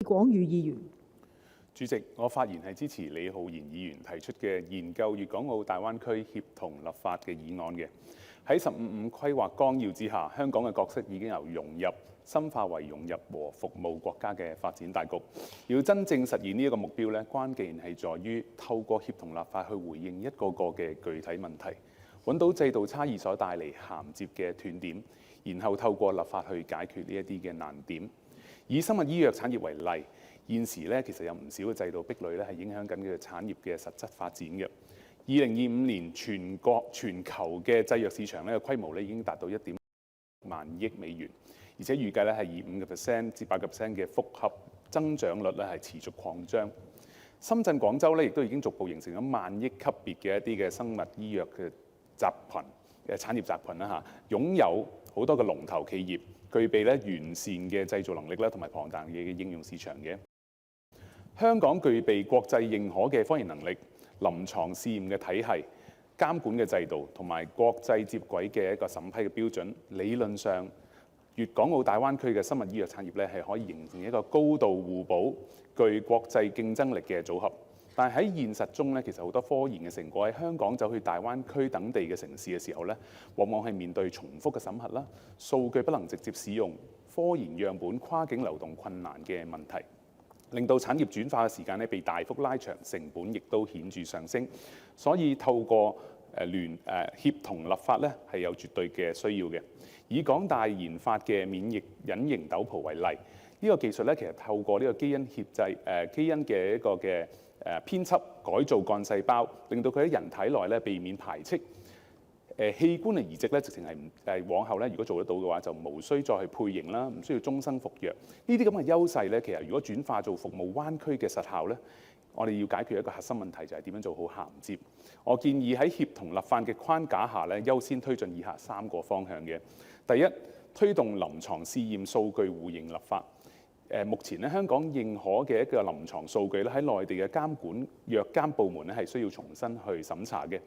廣宇議員。主席，我發言係支持李浩然議員提出嘅研究粵港澳大灣區協同立法嘅議案嘅。喺15五規劃綱要之下，香港嘅角色已經由融入深化為融入和服務國家嘅發展大局。要真正實現呢一個目標咧，關鍵係在於透過協同立法去回應一個個嘅具體問題，揾到制度差異所帶嚟銜接嘅斷點，然後透過立法去解決呢一啲嘅難點。以生物醫藥產業為例，現時咧其實有唔少嘅制度壁壘咧係影響緊佢嘅產業嘅實質發展嘅。2025年全球嘅製藥市場咧嘅規模咧已經達到1.1萬億美元，而且預計咧係以5%至8%嘅複合增長率咧係持續擴張。深圳、廣州咧亦都已經逐步形成咗萬億級別嘅一啲嘅生物醫藥嘅集群嘅產業集群啦嚇，擁有好多嘅龍頭企業，具備咧完善嘅製造能力啦，同埋龐大嘅應用市場嘅。香港具備國際認可嘅科研能力、臨床試驗嘅體系、監管嘅制度同埋國際接軌嘅一個審批嘅標準，理論上粵港澳大灣區嘅生物醫藥產業咧係可以形成一個高度互補、具國際競爭力嘅組合。但係喺現實中咧，其實好多科研嘅成果喺香港走去大灣區等地嘅城市嘅時候咧，往往係面對重複嘅審核啦、數據不能直接使用、科研樣本跨境流動困難嘅問題，令到產業轉化嘅時間咧被大幅拉長，成本亦都顯著上升。所以透過協同立法咧係有絕對嘅需要嘅。以港大研發嘅免疫隱形豆泡為例，呢個技術咧其實透過呢個基因基因嘅一個嘅編輯改造幹細胞，令到佢喺人體內咧避免排斥。器官嘅移植咧，直情係往後咧，如果做得到嘅話，就無需再去配型啦，唔需要終生服藥。呢啲咁嘅優勢咧，其實如果轉化做服務灣區嘅實效咧，我哋要解決一個核心問題，就係點樣做好銜接。我建議喺協同立法嘅框架下咧，優先推進以下3個方向嘅。第一，推動臨床試驗數據互認立法。目前咧，香港認可嘅一個臨床數據咧，喺內地嘅監管藥監部門咧係需要重新去審查嘅。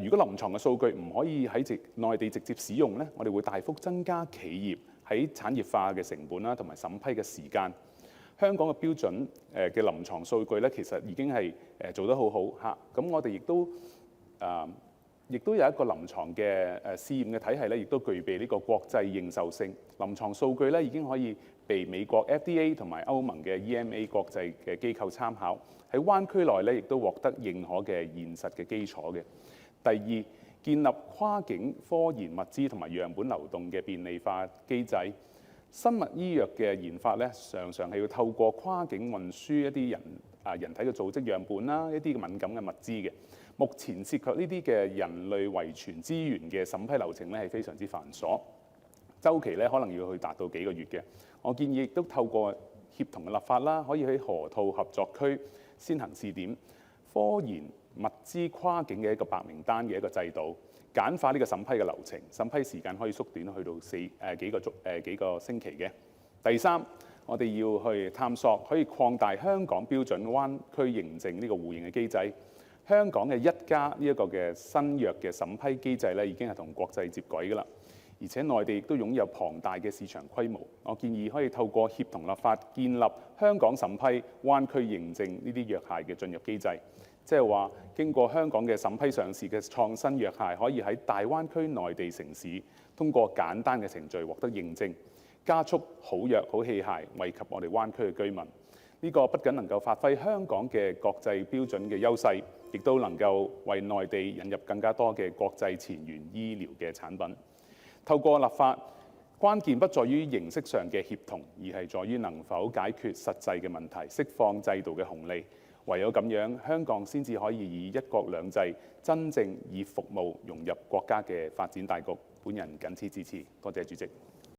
如果臨床嘅數據唔可以喺內地直接使用咧，我哋會大幅增加企業喺產業化嘅成本啦，同埋審批嘅時間。香港嘅標準嘅臨床數據咧，其實已經係做得好好嚇。咁我哋亦都有一個臨床嘅試驗嘅體系咧，亦都具備呢個國際認受性。臨床數據咧已經可以被美國 FDA 同埋歐盟嘅 EMA 國際嘅機構參考，喺灣區內咧亦都獲得認可嘅現實嘅基礎嘅。第二，建立跨境科研物資同埋樣本流動嘅便利化機制。生物醫藥嘅研發咧，常常係要透過跨境運輸一啲人體嘅組織樣本啦，一啲嘅敏感嘅物資嘅。目前涉及呢啲嘅人類遺傳資源嘅審批流程咧係非常之繁瑣，週期咧可能要去達到幾個月嘅。我建議亦都透過協同嘅立法啦，可以喺河套合作區先行試點科研物資跨境嘅一個白名單嘅一個制度，簡化呢個審批嘅流程，審批時間可以縮短去到幾個星期嘅。第三，我哋要去探索可以擴大香港標準灣區認證呢個互認嘅機制。香港嘅1家呢一個嘅新藥嘅審批機制咧，已經係同國際接軌㗎啦。而且內地亦都擁有龐大嘅市場規模。我建議可以透過協同立法，建立香港審批灣區認證呢啲藥械嘅進入機制。即係話，經過香港嘅審批上市嘅創新藥械，可以喺大灣區內地城市通過簡單嘅程序獲得認證，加速好藥好器械惠及我哋灣區嘅居民。呢個不僅能夠發揮香港嘅國際標準嘅優勢，亦都能夠為內地引入更加多嘅國際前沿醫療嘅產品。透過立法，關鍵不在於形式上嘅協同，而係在於能否解決實際嘅問題，釋放制度嘅紅利。唯有咁樣，香港先至可以以一國兩制真正以服務融入國家嘅發展大局。本人謹此致辭，多謝主席。